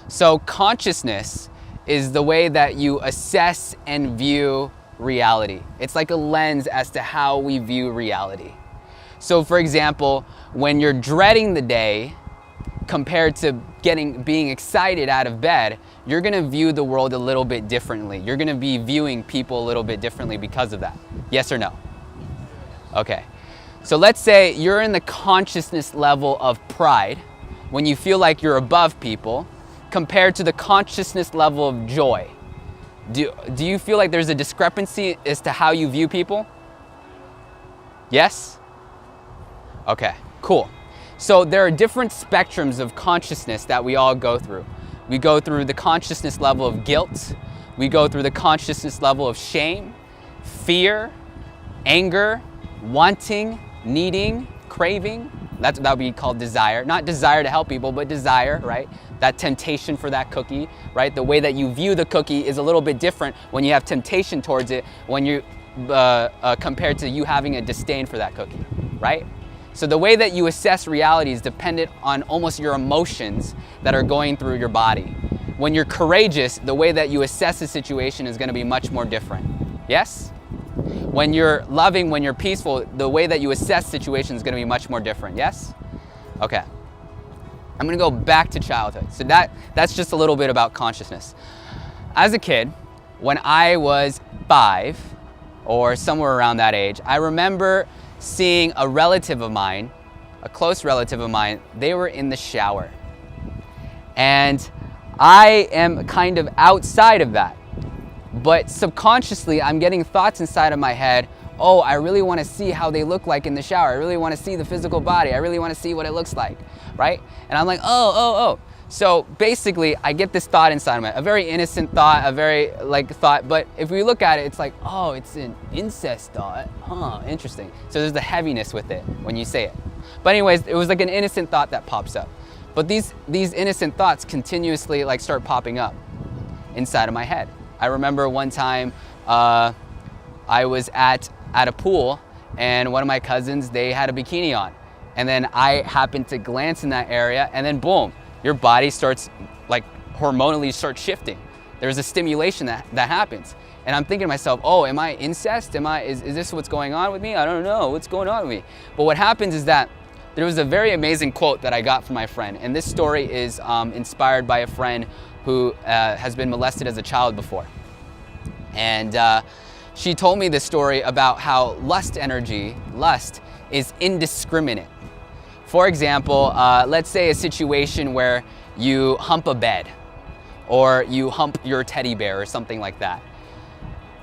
So consciousness is the way that you assess and view reality. It's like a lens as to how we view reality. So for example, when you're dreading the day compared to being excited out of bed, you're gonna view the world a little bit differently. You're gonna be viewing people a little bit differently because of that. Yes or no? Okay. So let's say you're in the consciousness level of pride when you feel like you're above people compared to the consciousness level of joy. Do you feel like there's a discrepancy as to how you view people? Yes? Okay, cool. So there are different spectrums of consciousness that we all go through. We go through the consciousness level of guilt. We go through the consciousness level of shame, fear, anger, wanting, needing, craving. That would be called desire. Not desire to help people, but desire, right? That temptation for that cookie, right? The way that you view the cookie is a little bit different when you have temptation towards it when you compared to you having a disdain for that cookie, right? So the way that you assess reality is dependent on almost your emotions that are going through your body. When you're courageous, the way that you assess a situation is going to be much more different. Yes? When you're loving, when you're peaceful, the way that you assess situations is going to be much more different. Yes? Okay. I'm going to go back to childhood. So that's just a little bit about consciousness. As a kid, when I was 5 or somewhere around that age, I remember seeing a relative of mine, a close relative of mine. They were in the shower. And I am kind of outside of that. But subconsciously, I'm getting thoughts inside of my head, oh, I really want to see how they look like in the shower. I really want to see the physical body. I really want to see what it looks like, right? And I'm like, oh. So basically, I get this thought inside of me, a very innocent thought, a very thought, but if we look at it, it's like, oh, it's an incest thought, huh, interesting. So there's the heaviness with it when you say it. But anyways, it was like an innocent thought that pops up. But these innocent thoughts continuously start popping up inside of my head. I remember one time I was at a pool and one of my cousins, they had a bikini on. And then I happened to glance in that area and then boom, your body starts hormonally starts shifting. There's a stimulation that happens. And I'm thinking to myself, oh, am I incest? Is this what's going on with me? I don't know what's going on with me. But what happens is that there was a very amazing quote that I got from my friend. And this story is inspired by a friend who has been molested as a child before. And she told me this story about how lust is indiscriminate. For example, let's say a situation where you hump a bed or you hump your teddy bear or something like that.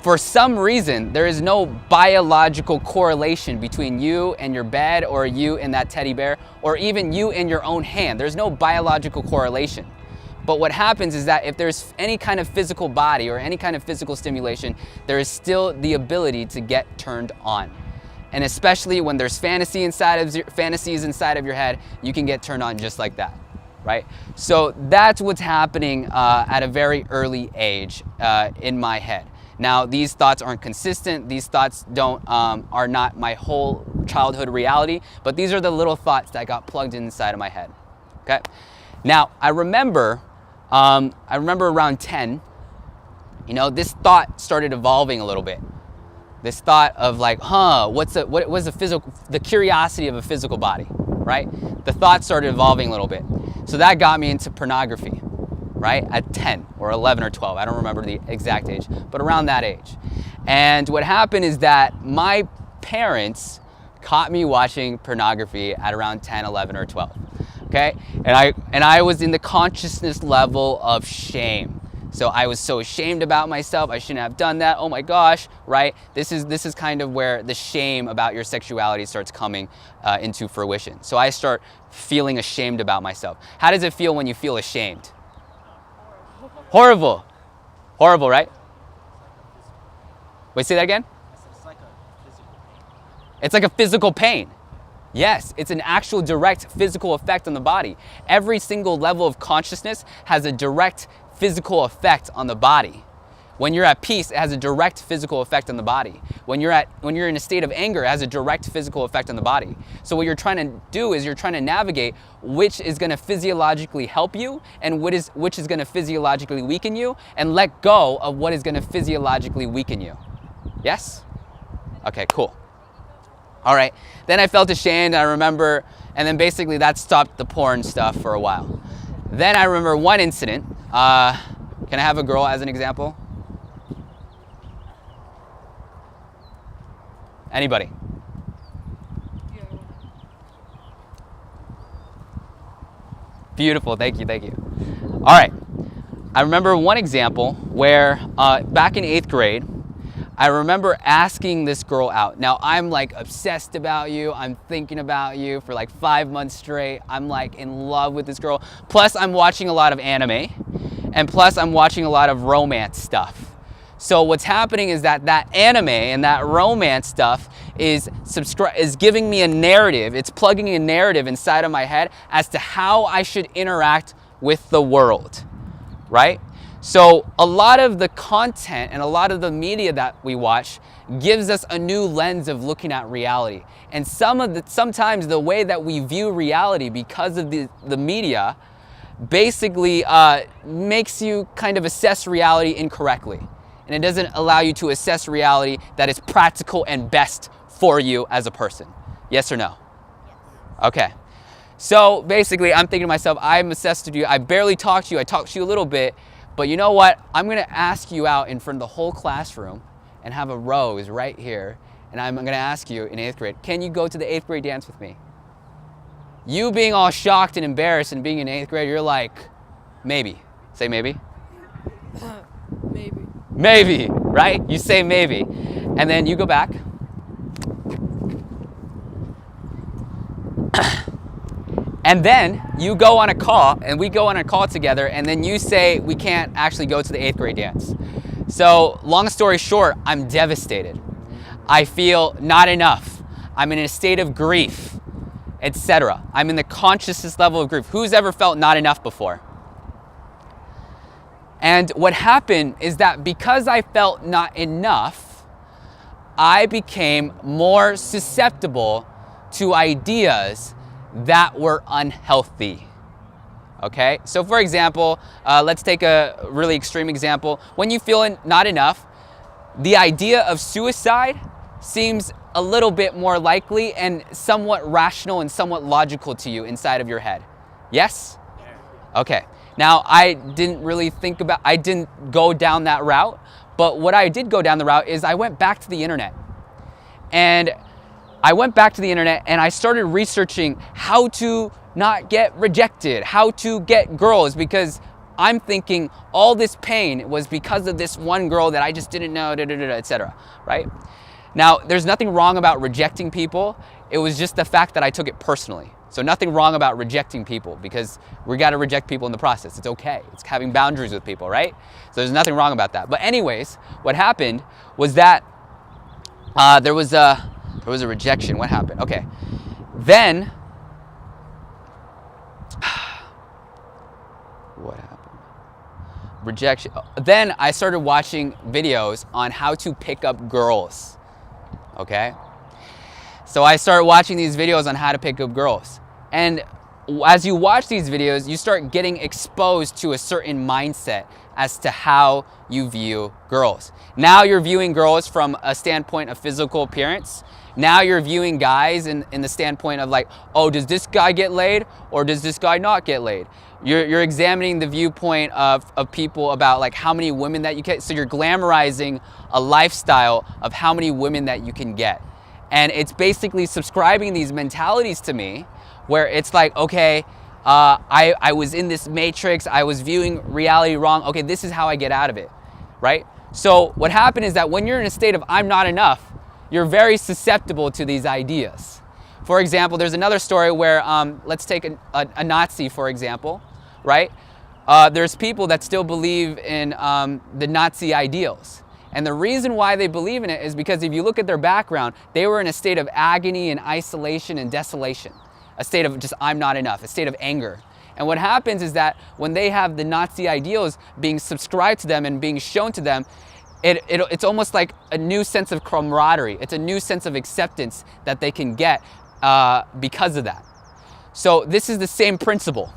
For some reason, there is no biological correlation between you and your bed or you and that teddy bear or even you and your own hand. There's no biological correlation. But what happens is that if there's any kind of physical body or any kind of physical stimulation, there is still the ability to get turned on. And especially when there's fantasies inside of your head, you can get turned on just like that, right? So that's what's happening at a very early age in my head. Now, these thoughts aren't consistent. These thoughts are not my whole childhood reality, but these are the little thoughts that got plugged inside of my head, okay? Now, I remember around 10, this thought started evolving a little bit. This thought of what was the curiosity of a physical body, right? The thought started evolving a little bit. So that got me into pornography, right? At 10 or 11 or 12, I don't remember the exact age, but around that age. And what happened is that my parents caught me watching pornography at around 10, 11 or 12, okay? And I was in the consciousness level of shame. So I was so ashamed about myself. I shouldn't have done that. Oh my gosh, right? This is kind of where the shame about your sexuality starts coming into fruition. So I start feeling ashamed about myself. How does it feel when you feel ashamed? Horrible. Horrible, right? Wait, say that again? It's like a physical pain. It's like a physical pain. Yes, it's an actual direct physical effect on the body. Every single level of consciousness has a direct physical effect on the body. When you're at peace, it has a direct physical effect on the body. When you're in a state of anger, it has a direct physical effect on the body. So what you're trying to do is you're trying to navigate which is going to physiologically help you and which is going to physiologically weaken you, and let go of what is going to physiologically weaken you. Yes? Okay, cool. All right. Then I felt ashamed, I remember, and then basically that stopped the porn stuff for a while. Then I remember one incident. Can I have a girl as an example? Anybody? Beautiful, thank you, thank you. All right, I remember one example where back in 8th grade, I remember asking this girl out. Now I'm like obsessed about you. I'm thinking about you for like 5 months straight. I'm like in love with this girl. Plus I'm watching a lot of anime, and plus I'm watching a lot of romance stuff. So what's happening is that anime and that romance stuff is giving me a narrative. It's plugging a narrative inside of my head as to how I should interact with the world, right? So a lot of the content and a lot of the media that we watch gives us a new lens of looking at reality. And sometimes the way that we view reality because of the media basically makes you kind of assess reality incorrectly. And it doesn't allow you to assess reality that is practical and best for you as a person. Yes or no? Yes. Okay. So basically, I'm thinking to myself, I'm obsessed with you. I barely talk to you. I talk to you a little bit. But you know what? I'm going to ask you out in front of the whole classroom and have a rose right here. And I'm going to ask you in 8th grade, can you go to the 8th grade dance with me? You being all shocked and embarrassed and being in 8th grade, you're like, maybe. Say maybe. Maybe. Maybe, right? You say maybe. And then you go back. And then you go on a call, and we go on a call together, and then you say we can't actually go to the 8th grade dance. So long story short, I'm devastated. I feel not enough. I'm in a state of grief, etc. I'm in the consciousness level of grief. Who's ever felt not enough before? And what happened is that because I felt not enough, I became more susceptible to ideas that were unhealthy. Okay, so for example, let's take a really extreme example. When you feel not enough, the idea of suicide seems a little bit more likely and somewhat rational and somewhat logical to you inside of your head. Yes? Okay. Now, I didn't go down that route, but what I did go down the route is I went back to the internet. And I went back to the internet and I started researching how to not get rejected, how to get girls, because I'm thinking all this pain was because of this one girl that I just didn't know, etc., right? Now, there's nothing wrong about rejecting people. It was just the fact that I took it personally. So nothing wrong about rejecting people, because we got to reject people in the process. It's okay. It's having boundaries with people, right? So there's nothing wrong about that. But anyways, what happened was that there was a rejection. What happened? Okay. Then what happened? Rejection. Then I started watching videos on how to pick up girls. Okay? So I started watching these videos on how to pick up girls. And as you watch these videos, you start getting exposed to a certain mindset as to how you view girls. Now you're viewing girls from a standpoint of physical appearance. Now you're viewing guys in the standpoint of like, oh, does this guy get laid or does this guy not get laid? You're examining the viewpoint of people about like how many women that you get. So you're glamorizing a lifestyle of how many women that you can get. And it's basically subscribing these mentalities to me where it's like, okay, I was in this matrix, I was viewing reality wrong. Okay, this is how I get out of it, right? So what happened is that when you're in a state of I'm not enough, you're very susceptible to these ideas. For example, there's another story where, let's take a Nazi, for example, right? There's people that still believe in the Nazi ideals. And the reason why they believe in it is because if you look at their background, they were in a state of agony and isolation and desolation. A state of just, I'm not enough, a state of anger. And what happens is that when they have the Nazi ideals being subscribed to them and being shown to them, it's almost like a new sense of camaraderie. It's a new sense of acceptance that they can get because of that. So this is the same principle.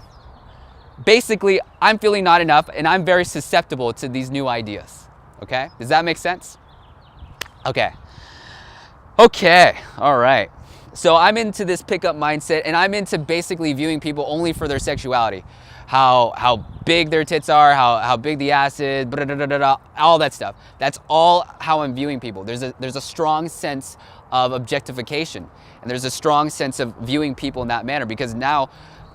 Basically, I'm feeling not enough and I'm very susceptible to these new ideas. Okay? Does that make sense? Okay. Okay. All right. So I'm into this pickup mindset, and I'm into basically viewing people only for their sexuality. How big their tits are, how big the ass is, all that stuff. That's all how I'm viewing people. There's a strong sense of objectification, and there's a strong sense of viewing people in that manner, because now,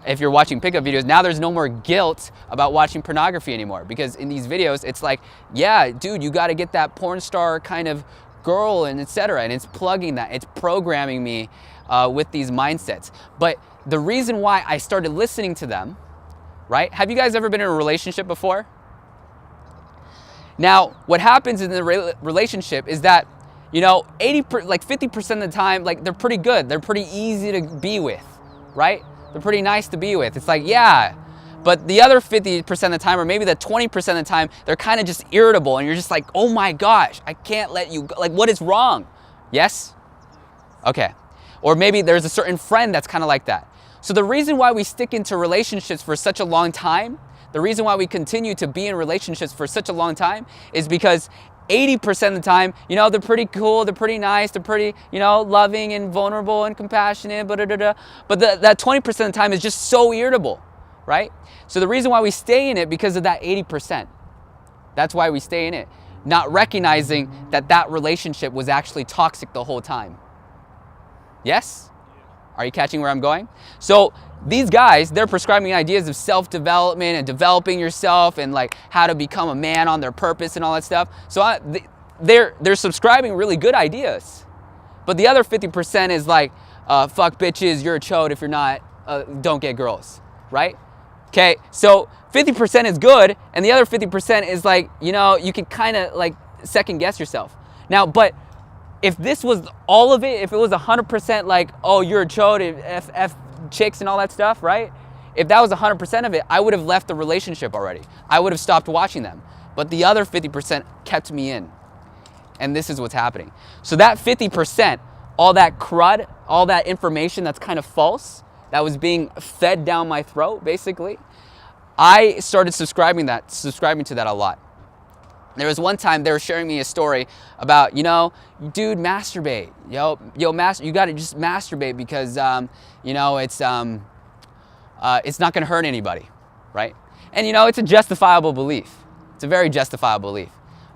if you're watching pickup videos, now there's no more guilt about watching pornography anymore, because in these videos, it's like, yeah, dude, you got to get that porn star kind of girl and etc. And it's plugging that, it's programming me with these mindsets. But the reason why I started listening to them, right? Have you guys ever been in a relationship before? Now, what happens in the relationship is that, you know, 50% of the time, like, they're pretty good. They're pretty easy to be with, right? They're pretty nice to be with. It's like, yeah. But the other 50% of the time, or maybe the 20% of the time, they're kind of just irritable, and you're just like, oh my gosh, I can't let you go. Like, what is wrong? Yes? Okay. Or maybe there's a certain friend that's kind of like that. So the reason why we stick into relationships for such a long time, the reason why we continue to be in relationships for such a long time, is because 80% of the time, you know, they're pretty cool, they're pretty nice, they're pretty, you know, loving and vulnerable and compassionate, but that 20% of the time is just so irritable, right? So the reason why we stay in it, because of that 80%. That's why we stay in it, not recognizing that that relationship was actually toxic the whole time. Yes? Are you catching where I'm going? So these guys, they're prescribing ideas of self-development and developing yourself and like how to become a man on their purpose and all that stuff. So they're subscribing really good ideas. But the other 50% is like, fuck bitches, you're a chode if you're not, don't get girls, right? Okay, so 50% is good, and the other 50% is like, you know, you can kind of like second guess yourself. Now, but if this was all of it, if it was 100% like, oh, you're a chode, F chicks and all that stuff, right? If that was 100% of it, I would have left the relationship already. I would have stopped watching them. But the other 50% kept me in. And this is what's happening. So that 50%, all that crud, all that information that's kind of false, that was being fed down my throat, basically, I started subscribing to that a lot. There was one time they were sharing me a story about, you know, dude, masturbate. You got to just masturbate because, you know, it's not going to hurt anybody, right? And, you know, it's a justifiable belief. It's a very justifiable belief.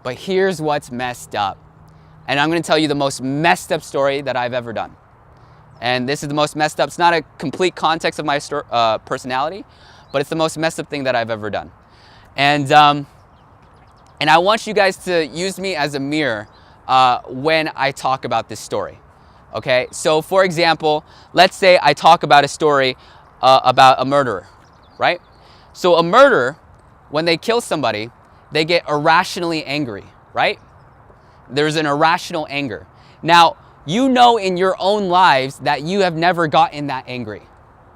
But here's what's messed up. And I'm going to tell you the most messed up story that I've ever done. And this is the most messed up. It's not a complete context of my personality, but it's the most messed up thing that I've ever done. And I want you guys to use me as a mirror when I talk about this story, okay? So for example, let's say I talk about a story about a murderer, right? So a murderer, when they kill somebody, they get irrationally angry, right? There's an irrational anger. Now, you know in your own lives that you have never gotten that angry,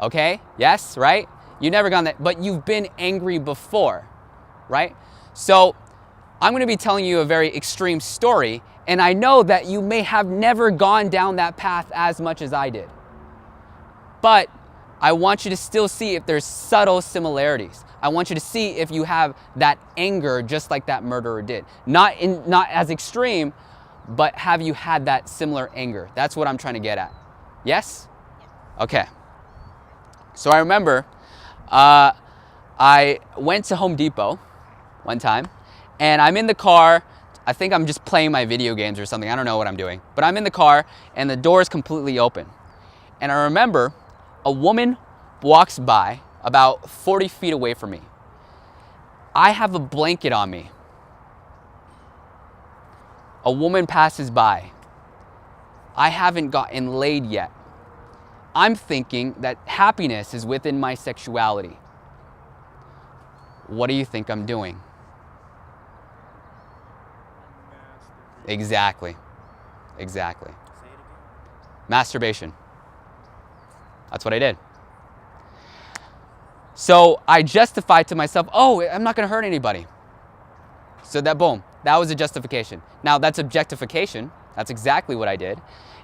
okay? Yes, right? You've never gotten that, but you've been angry before, right? So I'm going to be telling you a very extreme story, and I know that you may have never gone down that path as much as I did. But I want you to still see if there's subtle similarities. I want you to see if you have that anger just like that murderer did. Not as extreme, but have you had that similar anger? That's what I'm trying to get at. Yes? Okay. So I remember I went to Home Depot one time, and I'm in the car. I think I'm just playing my video games or something. I don't know what I'm doing. But I'm in the car, and the door is completely open. And I remember a woman walks by about 40 feet away from me. I have a blanket on me. A woman passes by. I haven't gotten laid yet. I'm thinking that happiness is within my sexuality. What do you think I'm doing? Exactly. Exactly. Say it again. Masturbation. That's what I did. So I justified to myself, oh, I'm not gonna hurt anybody. So that, boom, that was a justification. Now that's objectification. That's exactly what I did.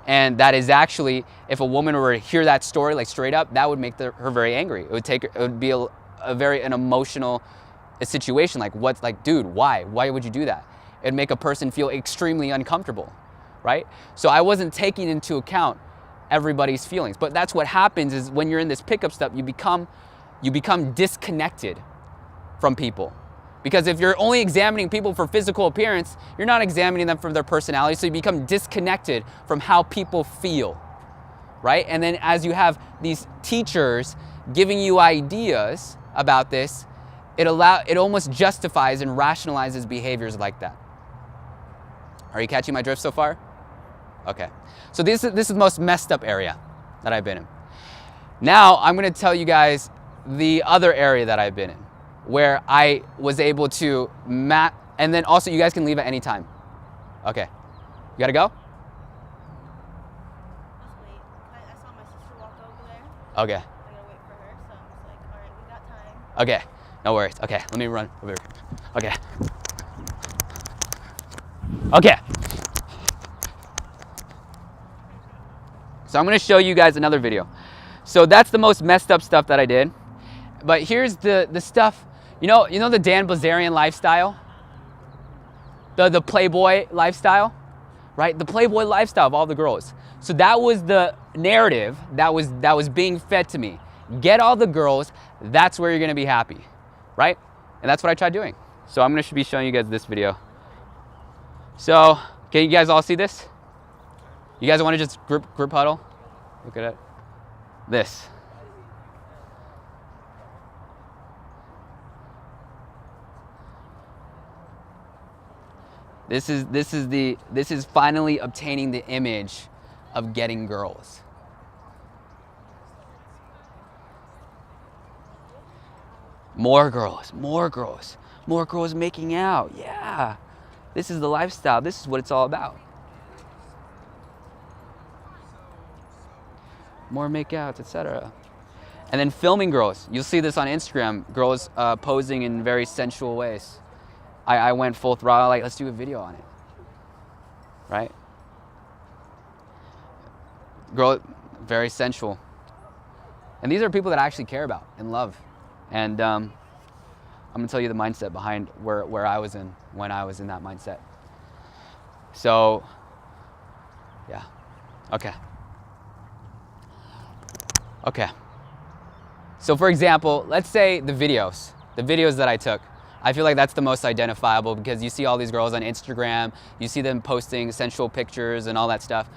And that is actually, if a woman were to hear that story like straight up, that would make her very angry. It would be an emotional situation. Like, what's like, dude, why? Why would you do that? It'd make a person feel extremely uncomfortable, right? So I wasn't taking into account everybody's feelings. But that's what happens is when you're in this pickup stuff, you become disconnected from people. Because if you're only examining people for physical appearance, you're not examining them for their personality, so you become disconnected from how people feel, right? And then as you have these teachers giving you ideas about this, it almost justifies and rationalizes behaviors like that. Are you catching my drift so far? Okay. So this is the most messed up area that I've been in. Now I'm gonna tell you guys the other area that I've been in, where I was able to and then also you guys can leave at any time. Okay. You gotta go? Let's wait. I saw my sister walk over there. Okay. I gotta wait for her, so I'm just like, all right, we got time. Okay. No worries. Okay, let me run over here. Okay. Okay. So I'm gonna show you guys another video. So that's the most messed up stuff that I did. But here's the stuff, you know the Dan Bilzerian lifestyle? The Playboy lifestyle, right? The Playboy lifestyle of all the girls. So that was the narrative that was being fed to me. Get all the girls, that's where you're gonna be happy, right? And that's what I tried doing. So I'm gonna be showing you guys this video. So, can you guys all see this? You guys wanna just group huddle? Look at it. This. This is finally obtaining the image of getting girls. More girls, more girls, more girls making out. Yeah. This is the lifestyle. This is what it's all about. More makeouts, etc. And then filming girls. You'll see this on Instagram. Girls posing in very sensual ways. I went full throttle, like, let's do a video on it, right? Girl, very sensual. And these are people that I actually care about and love. And I'm gonna tell you the mindset behind where I was in when I was in that mindset. So, yeah, okay. Okay. So for example, let's say the videos that I took. I feel like that's the most identifiable because you see all these girls on Instagram, you see them posting sensual pictures and all that stuff.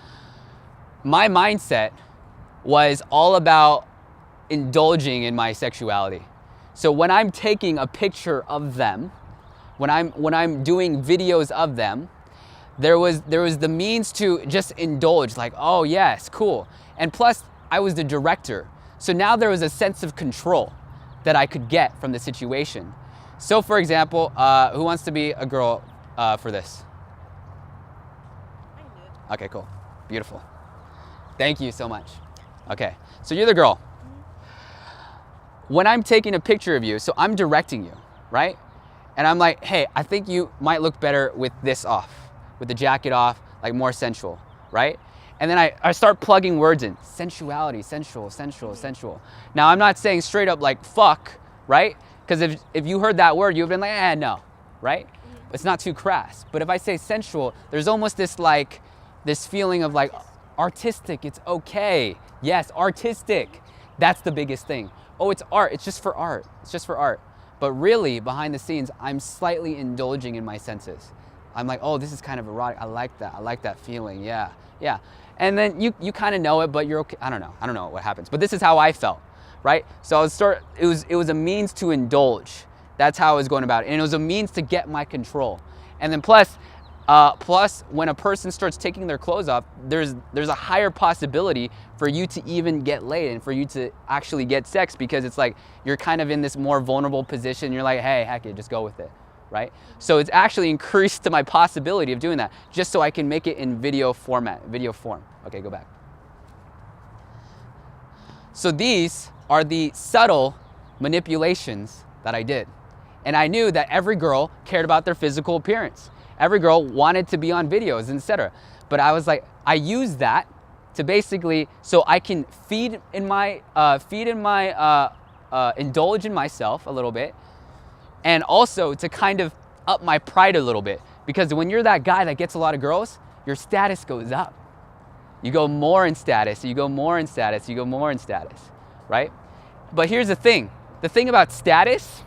My mindset was all about indulging in my sexuality. So when I'm taking a picture of them, when I'm doing videos of them, there was the means to just indulge, like, oh yes, cool. And plus, I was the director. So now there was a sense of control that I could get from the situation. So for example, who wants to be a girl for this? I can do it. Okay, cool. Beautiful. Thank you so much. Okay, so you're the girl. When I'm taking a picture of you, so I'm directing you, right? And I'm like, hey, I think you might look better with this off, with the jacket off, like more sensual, right? And then I start plugging words in. Sensuality, sensual, sensual, sensual. Now I'm not saying straight up like fuck, right? Because if you heard that word, you've been like, no, right? It's not too crass. But if I say sensual, there's almost this feeling of like artistic, it's okay. Yes, artistic. That's the biggest thing. Oh, it's art, it's just for art. It's just for art. But really, behind the scenes, I'm slightly indulging in my senses. I'm like, oh, this is kind of erotic. I like that feeling, yeah, yeah. And then you kind of know it, but you're okay. I don't know what happens. But this is how I felt, right? So it was a means to indulge. That's how I was going about it. And it was a means to get my control. And then plus when a person starts taking their clothes off, there's a higher possibility for you to even get laid and for you to actually get sex, because it's like you're kind of in this more vulnerable position. You're like, hey, heck it, just go with it, right? So it's actually increased to my possibility of doing that, just so I can make it in video form. Okay, go back. So these are the subtle manipulations that I did. And I knew that every girl cared about their physical appearance. Every girl wanted to be on videos, etc. But I was like, I used that to basically, so I can indulge in myself a little bit, and also to kind of up my pride a little bit. Because when you're that guy that gets a lot of girls, your status goes up. You go more in status, you go more in status, you go more in status, right? But here's the thing about status,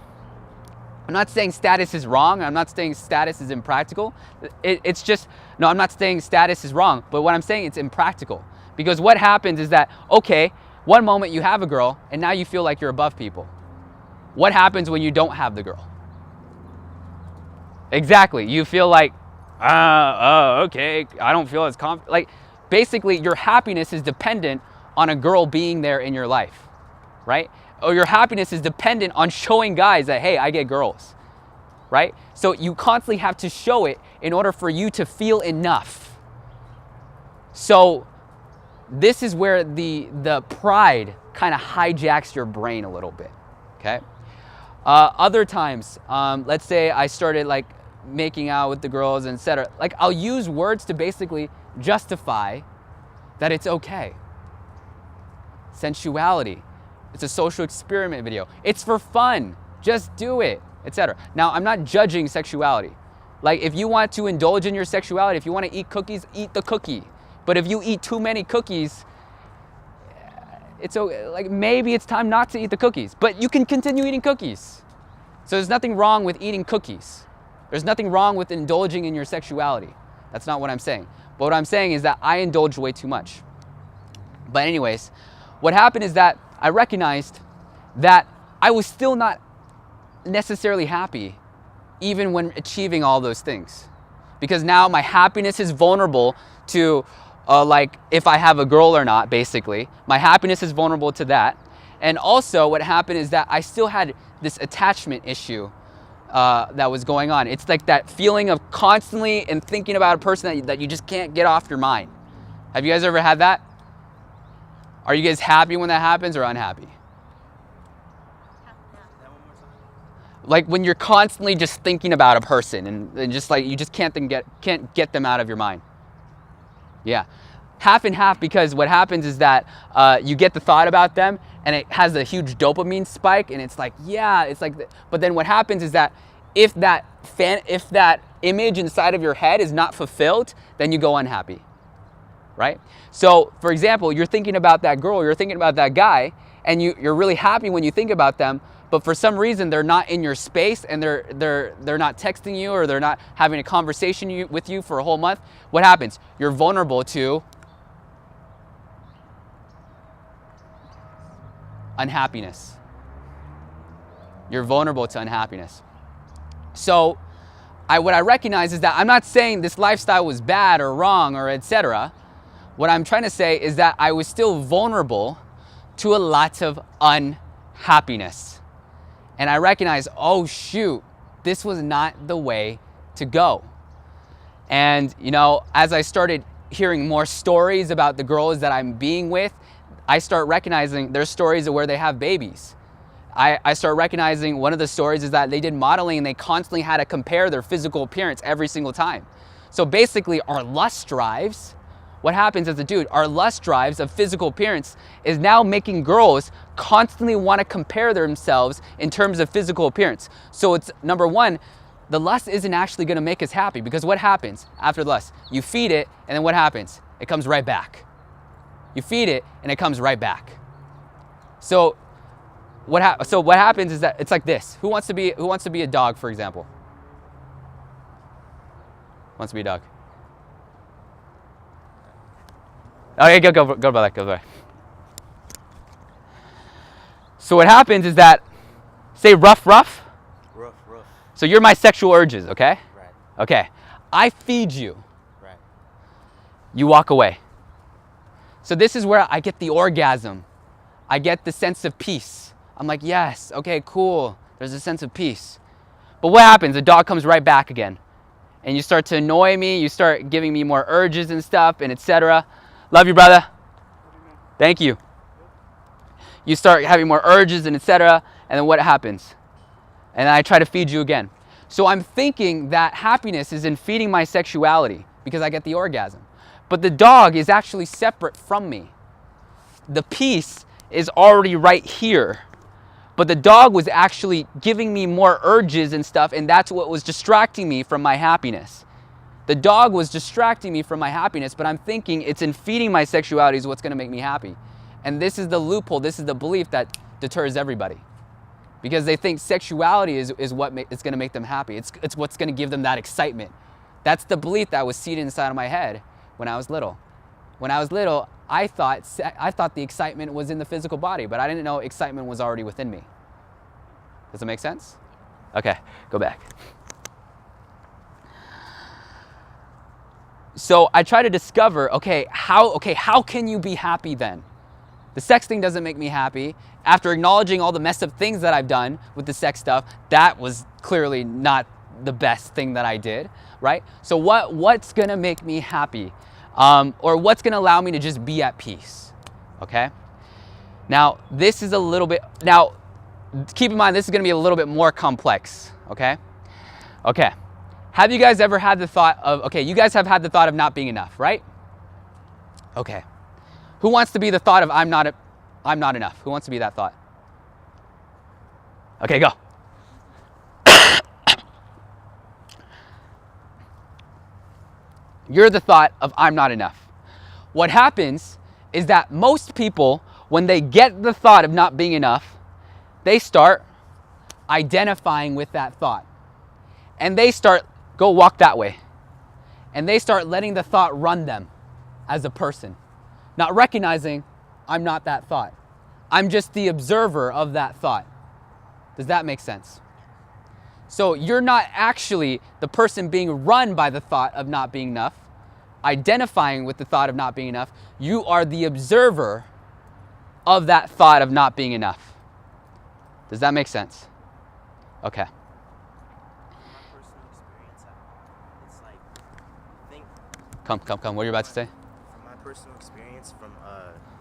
I'm not saying status is wrong, I'm not saying status is impractical. It's just, no, I'm not saying status is wrong, but what I'm saying, it's impractical. Because what happens is that, okay, one moment you have a girl and now you feel like you're above people. What happens when you don't have the girl? Exactly, you feel like, okay, I don't feel as confident. Like, basically your happiness is dependent on a girl being there in your life, right? Or your happiness is dependent on showing guys that, hey, I get girls, right? So you constantly have to show it in order for you to feel enough. So this is where the pride kind of hijacks your brain a little bit, okay? Other times, let's say I started like making out with the girls and etc. Like, I'll use words to basically justify that it's okay. Sensuality. It's a social experiment video. It's for fun. Just do it, etc. Now, I'm not judging sexuality. Like, if you want to indulge in your sexuality, if you want to eat cookies, eat the cookie. But if you eat too many cookies, it's like, maybe it's time not to eat the cookies. But you can continue eating cookies. So there's nothing wrong with eating cookies. There's nothing wrong with indulging in your sexuality. That's not what I'm saying. But what I'm saying is that I indulged way too much. But anyways, what happened is that I recognized that I was still not necessarily happy even when achieving all those things. Because now my happiness is vulnerable to like if I have a girl or not, basically. My happiness is vulnerable to that. And also what happened is that I still had this attachment issue that was going on. It's like that feeling of constantly and thinking about a person that you just can't get off your mind. Have you guys ever had that? Are you guys happy when that happens or unhappy? Like when you're constantly just thinking about a person and just like you just can't get them out of your mind. Yeah, half and half, because what happens is that you get the thought about them and it has a huge dopamine spike and it's like, yeah, it's like, but then what happens is that if that image inside of your head is not fulfilled, then you go unhappy, right? So for example, you're thinking about that girl, you're thinking about that guy, and you're really happy when you think about them, but for some reason they're not in your space and they're not texting you or they're not having a conversation with you for a whole month. What happens? You're vulnerable to unhappiness. You're vulnerable to unhappiness. So what I recognize is that I'm not saying this lifestyle was bad or wrong or etc. What I'm trying to say is that I was still vulnerable to a lot of unhappiness. And I recognize, oh shoot, this was not the way to go. And you know, as I started hearing more stories about the girls that I'm being with, I start recognizing there's stories of where they have babies. I start recognizing one of the stories is that they did modeling and they constantly had to compare their physical appearance every single time. So basically our lust drives, what happens as a dude, our lust drives of physical appearance is now making girls constantly want to compare themselves in terms of physical appearance. So it's number one, the lust isn't actually going to make us happy, because what happens after the lust? You feed it and then what happens? It comes right back. You feed it and it comes right back. So what happens is that it's like this. Who wants to be a dog, for example? Wants to be a dog? Okay, go by that, go by. So what happens is that, say rough. Rough. So you're my sexual urges, okay? Right. Okay. I feed you. Right. You walk away. So this is where I get the orgasm. I get the sense of peace. I'm like, yes, okay, cool. There's a sense of peace. But what happens? The dog comes right back again. And you start to annoy me. You start giving me more urges and stuff and etc. Love you, brother. Thank you. You start having more urges and etc. And then what happens? And then I try to feed you again. So I'm thinking that happiness is in feeding my sexuality because I get the orgasm. But the dog is actually separate from me. The peace is already right here. But the dog was actually giving me more urges and stuff, and that's what was distracting me from my happiness. The dog was distracting me from my happiness, but I'm thinking it's in feeding my sexuality is what's going to make me happy. And this is the loophole, this is the belief that deters everybody. Because they think sexuality is what is going to make them happy. It's what's going to give them that excitement. That's the belief that was seated inside of my head when I was little. When I was little, I thought the excitement was in the physical body, but I didn't know excitement was already within me. Does that make sense? Okay, go back. So I try to discover, how can you be happy then? The sex thing doesn't make me happy. After acknowledging all the messed up things that I've done with the sex stuff, that was clearly not the best thing that I did, right? So what's gonna make me happy? Or what's gonna allow me to just be at peace, okay? Now, this is a little bit, now, keep in mind, this is gonna be a little bit more complex, okay? Okay, have you guys ever had the thought of, you guys have had the thought of not being enough, right? Okay, who wants to be the thought of I'm not enough? Who wants to be that thought? Okay, go. You're the thought of I'm not enough. What happens is that most people, when they get the thought of not being enough, they start identifying with that thought. And they start, go walk that way. And they start letting the thought run them as a person. Not recognizing I'm not that thought. I'm just the observer of that thought. Does that make sense? So you're not actually the person being run by the thought of not being enough, identifying with the thought of not being enough. You are the observer of that thought of not being enough. Does that make sense? Okay. My personal experience, it's like, I think Come. What are you about to say? from my personal experience, from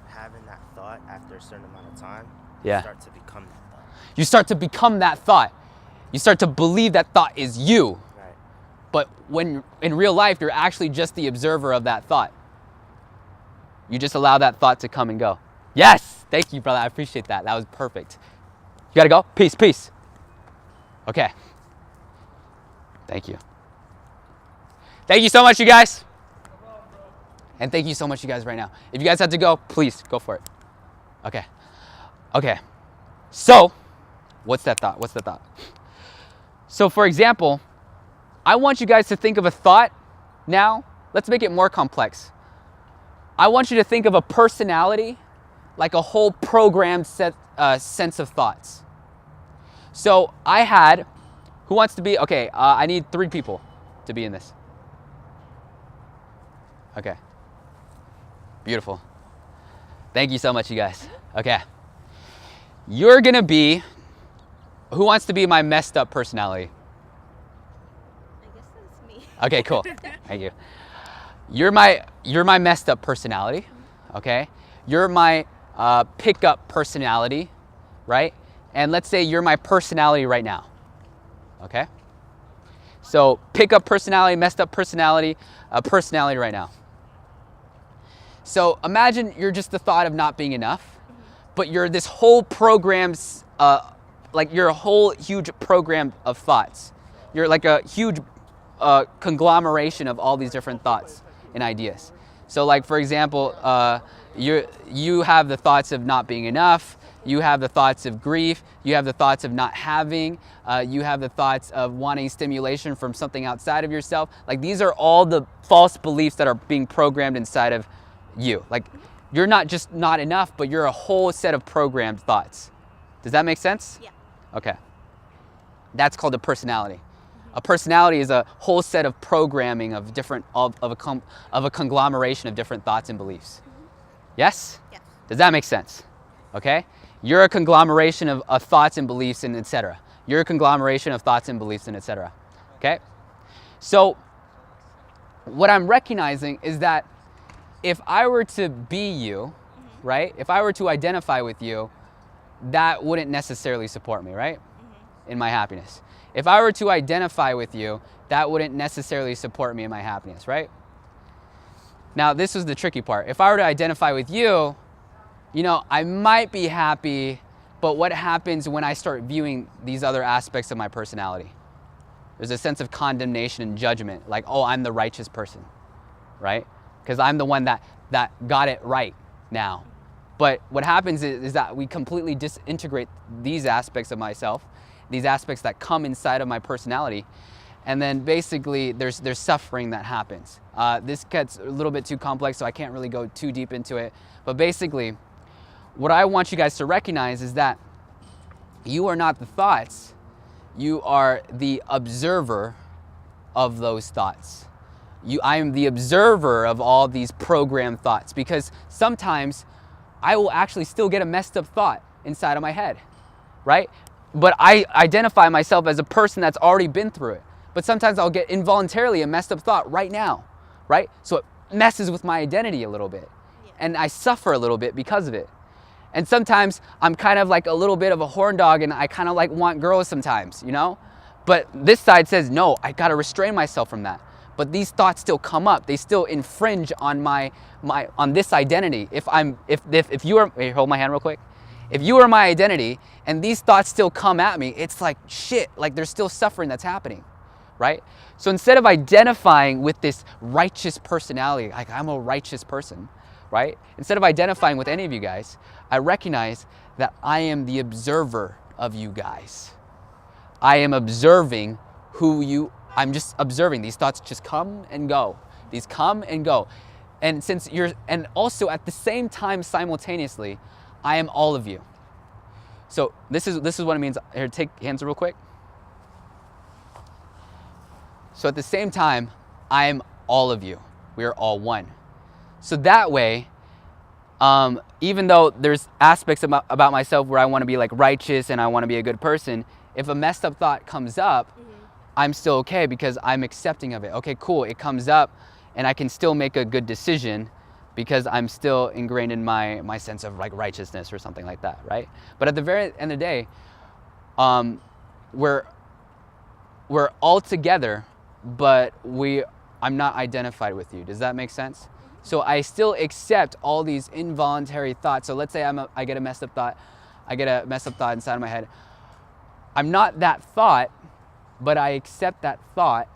having that thought after a certain amount of time, Yeah. you start to become that thought. You start to become that thought. You start to believe that thought is you. Right. But when in real life, you're actually just the observer of that thought. You just allow that thought to come and go. Yes, thank you, brother. I appreciate that. That was perfect. You gotta go? Peace. Okay. Thank you. Thank you so much, you guys. And thank you so much, you guys, right now. If you guys had to go, please go for it. Okay. So, what's that thought? So, for example, I want you guys to think of a thought now. Let's make it more complex. I want you to think of a personality like a whole programmed sense of thoughts. So I had, who wants to be, I need 3 people to be in this. Okay. Beautiful. Thank you so much, you guys. Okay. You're gonna be, who wants to be my messed up personality? I guess that's me. Okay, cool. Thank you. You're my messed up personality, okay? You're my pickup personality, right? And let's say you're my personality right now, okay? So pickup personality, messed up personality, personality right now. So imagine you're just the thought of not being enough, but you're this whole program's, like you're a whole huge program of thoughts. You're like a huge conglomeration of all these different thoughts and ideas. So like, for example, you have the thoughts of not being enough, you have the thoughts of grief, you have the thoughts of not having, you have the thoughts of wanting stimulation from something outside of yourself. Like these are all the false beliefs that are being programmed inside of you. Like you're not just not enough, but you're a whole set of programmed thoughts. Does that make sense? Yeah. Okay. That's called a personality. A personality is a whole set of programming of different, of a conglomeration of different thoughts and beliefs. Yes? Yes. Does that make sense? Okay? You're a conglomeration of thoughts and beliefs and etc. You're a conglomeration of thoughts and beliefs and etc. Okay? So, what I'm recognizing is that if I were to be you, right? If I were to identify with you, that wouldn't necessarily support me, right? In my happiness. If I were to identify with you, that wouldn't necessarily support me in my happiness, right? Now, this was the tricky part. If I were to identify with you, you know, I might be happy, but what happens when I start viewing these other aspects of my personality? There's a sense of condemnation and judgment, like, oh, I'm the righteous person, right? Because I'm the one that got it right now. But what happens is that we completely disintegrate these aspects of myself, these aspects that come inside of my personality, and then basically there's suffering that happens. This gets a little bit too complex, so I can't really go too deep into it. But basically, what I want you guys to recognize is that you are not the thoughts, you are the observer of those thoughts. I am the observer of all these programmed thoughts, because sometimes I will actually still get a messed up thought inside of my head, right? But I identify myself as a person that's already been through it. But sometimes I'll get involuntarily a messed up thought right now, right? So it messes with my identity a little bit. And I suffer a little bit because of it. And sometimes I'm kind of like a little bit of a horn dog, and I kind of like want girls sometimes, you know? But this side says, no, I gotta restrain myself from that. But these thoughts still come up. They still infringe on on this identity. If you are, hold my hand real quick. If you are my identity and these thoughts still come at me, it's like shit, like there's still suffering that's happening, right? So instead of identifying with this righteous personality, like I'm a righteous person, right? Instead of identifying with any of you guys, I recognize that I am the observer of you guys. I am observing I'm just observing. These thoughts just come and go. These come and go. And and also at the same time, simultaneously, I am all of you. So this is what it means. Here, take hands real quick. So at the same time, I am all of you. We are all one. So that way, even though there's aspects about myself where I want to be like righteous and I want to be a good person, if a messed up thought comes up, I'm still okay because I'm accepting of it. Okay, cool, it comes up and I can still make a good decision because I'm still ingrained in my sense of like righteousness or something like that, right? But at the very end of the day, we're all together, but I'm not identified with you. Does that make sense? So I still accept all these involuntary thoughts. So let's say I get a messed up thought. I get a messed up thought inside of my head. I'm not that thought, but I accept that thought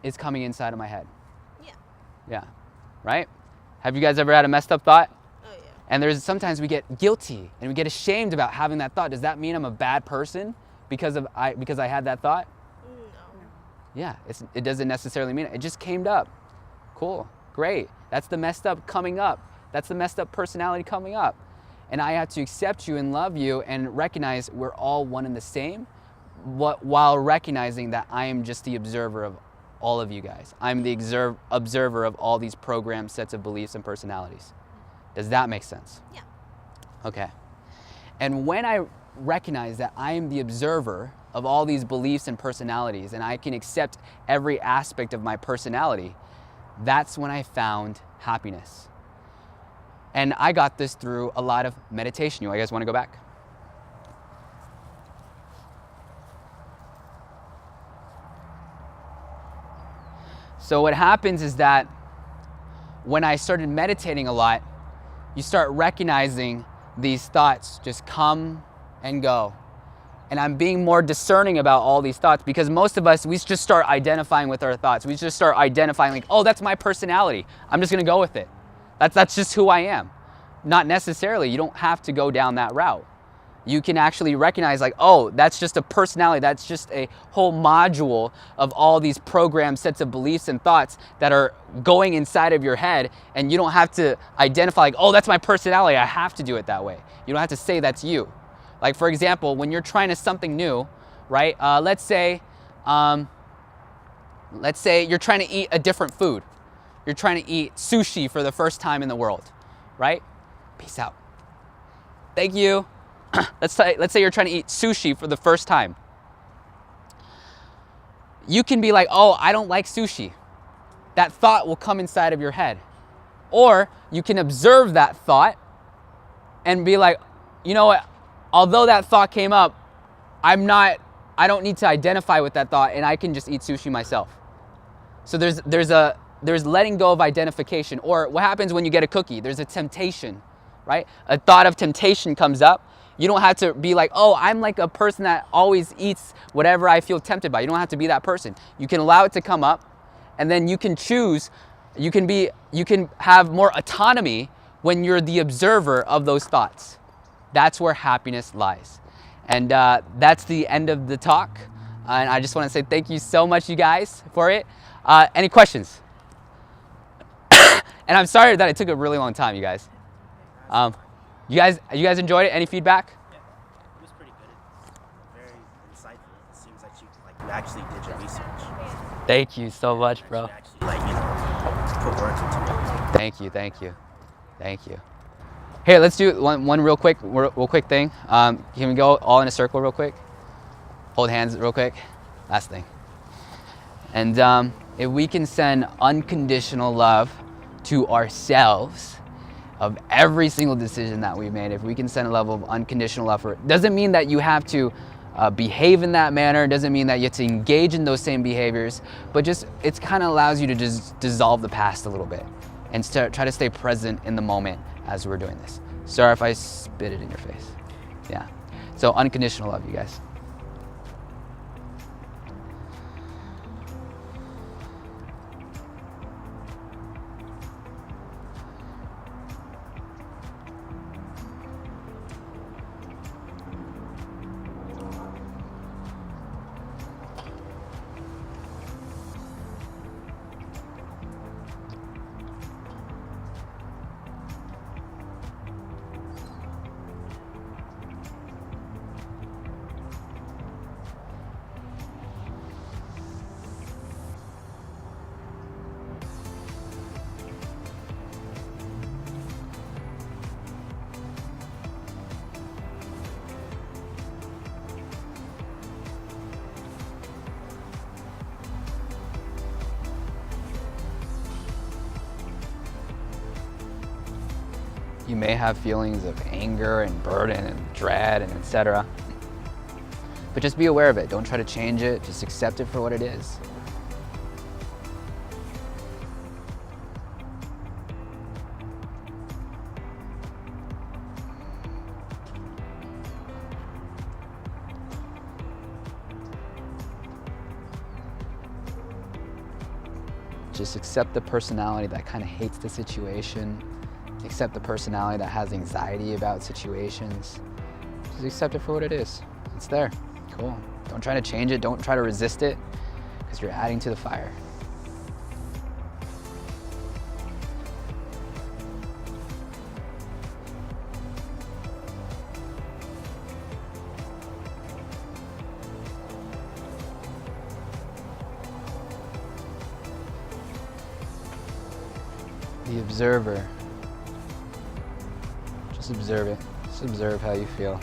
is coming inside of my head. Yeah. Yeah, right? Have you guys ever had a messed up thought? Oh yeah. And sometimes we get guilty and we get ashamed about having that thought. Does that mean I'm a bad person because I had that thought? No. Yeah, it doesn't necessarily mean it. It just came up. Cool, great. That's the messed up coming up. That's the messed up personality coming up. And I have to accept you and love you and recognize we're all one and the same, while recognizing that I am just the observer of all of you guys. I'm the observer of all these programmed sets of beliefs and personalities. Does that make sense? Yeah. Okay. And when I recognize that I am the observer of all these beliefs and personalities, and I can accept every aspect of my personality, that's when I found happiness. And I got this through a lot of meditation. You guys want to go back? So what happens is that when I started meditating a lot, you start recognizing these thoughts just come and go. And I'm being more discerning about all these thoughts, because most of us, we just start identifying with our thoughts. We just start identifying like, oh, that's my personality. I'm just gonna go with it. That's just who I am. Not necessarily, you don't have to go down that route. You can actually recognize like, oh, that's just a personality. That's just a whole module of all these programmed sets of beliefs and thoughts that are going inside of your head. And you don't have to identify like, oh, that's my personality. I have to do it that way. You don't have to say that's you. Like for example, when you're trying something new, right? Let's say you're trying to eat a different food. You're trying to eat sushi for the first time in the world, right? Peace out. Thank you. Let's say you're trying to eat sushi for the first time. You can be like, oh, I don't like sushi. That thought will come inside of your head. Or you can observe that thought and be like, you know what? although that thought came up, I don't need to identify with that thought, and I can just eat sushi myself. So there's letting go of identification. Or what happens when you get a cookie? There's a temptation, right? A thought of temptation comes up. You don't have to be like, oh, I'm like a person that always eats whatever I feel tempted by. You don't have to be that person. You can allow it to come up, and then you can choose. You can have more autonomy when you're the observer of those thoughts. That's where happiness lies. And that's the end of the talk. And I just want to say thank you so much, you guys, for it. Any questions? And I'm sorry that it took a really long time, you guys. You guys enjoyed it? Any feedback? Yeah, it was pretty good. Very insightful. It seems like you actually did your research. Thank you so much, bro. You actually put work into it. Thank you. Here, let's do one real quick thing. Can we go all in a circle real quick? Hold hands real quick. Last thing. And if we can send unconditional love to ourselves of every single decision that we made, if we can send a level of unconditional love for it, doesn't mean that you have to behave in that manner, doesn't mean that you have to engage in those same behaviors, but just it kind of allows you to just dissolve the past a little bit and try to stay present in the moment as we're doing this. Sorry if I spit it in your face. Yeah. So unconditional love, you guys. You may have feelings of anger and burden and dread and etc. But just be aware of it. Don't try to change it. Just accept it for what it is. Just accept the personality that kind of hates the situation. Accept the personality that has anxiety about situations. Just accept it for what it is. It's there. Cool. Don't try to change it. Don't try to resist it, because you're adding to the fire. The observer. Just observe it. Just observe how you feel.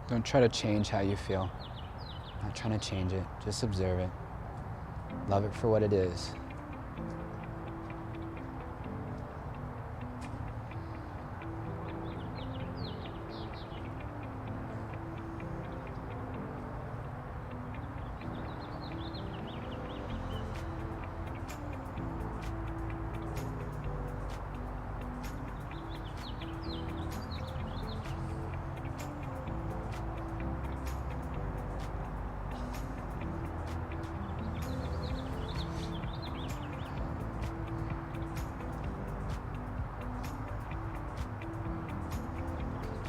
Don't try to change how you feel. Not trying to change it, just observe it. Love it for what it is.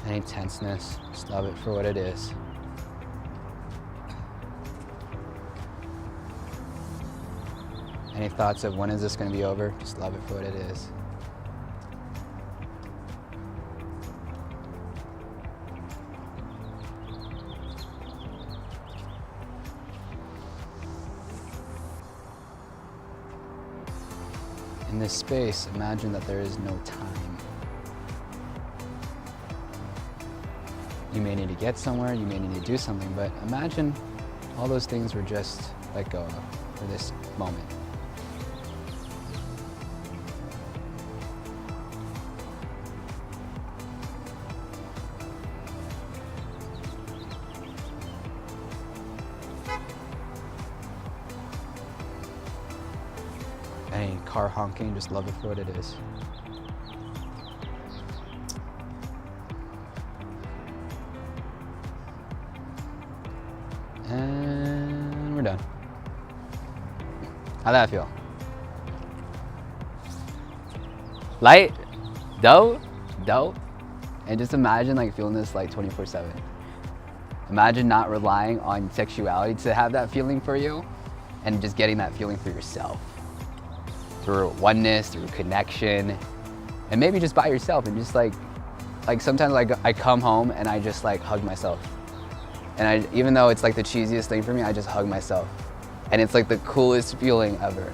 Any tenseness, just love it for what it is. Any thoughts of when is this going to be over, just love it for what it is. this space, imagine that there is no time. You may need to get somewhere, you may need to do something, but imagine all those things were just let go of for this moment. Any car honking, just love it for what it is. And we're done. How'd that feel? Light? Dope? Dope? And just imagine like feeling this like 24/7. Imagine not relying on sexuality to have that feeling for you and just getting that feeling for yourself. Through oneness, through connection, and maybe just by yourself and just like sometimes like I come home and I just like hug myself. And even though it's like the cheesiest thing for me, I just hug myself. And it's like the coolest feeling ever.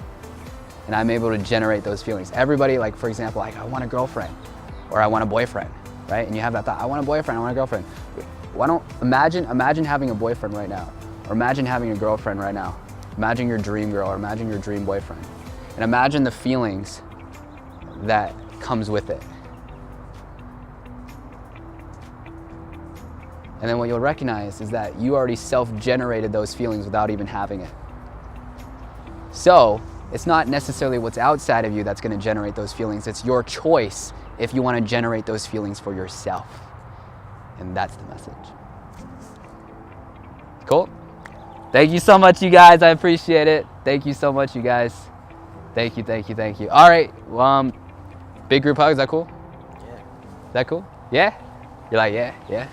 And I'm able to generate those feelings. Everybody, like for example, like I want a girlfriend or I want a boyfriend, right? And you have that thought, I want a boyfriend, I want a girlfriend. Why don't, imagine having a boyfriend right now, or imagine having a girlfriend right now. Imagine your dream girl or imagine your dream boyfriend. And imagine the feelings that comes with it. And then what you'll recognize is that you already self-generated those feelings without even having it. So it's not necessarily what's outside of you that's going to generate those feelings. It's your choice if you want to generate those feelings for yourself. And that's the message. Cool? Thank you so much, you guys. I appreciate it. Thank you so much, you guys. Thank you, thank you, thank you. All right, big group hug, is that cool? Yeah. Is that cool? Yeah? You're like, yeah, yeah.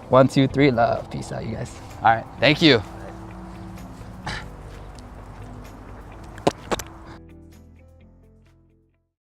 1, 2, 3, love. Peace out, you guys. All right, thank you.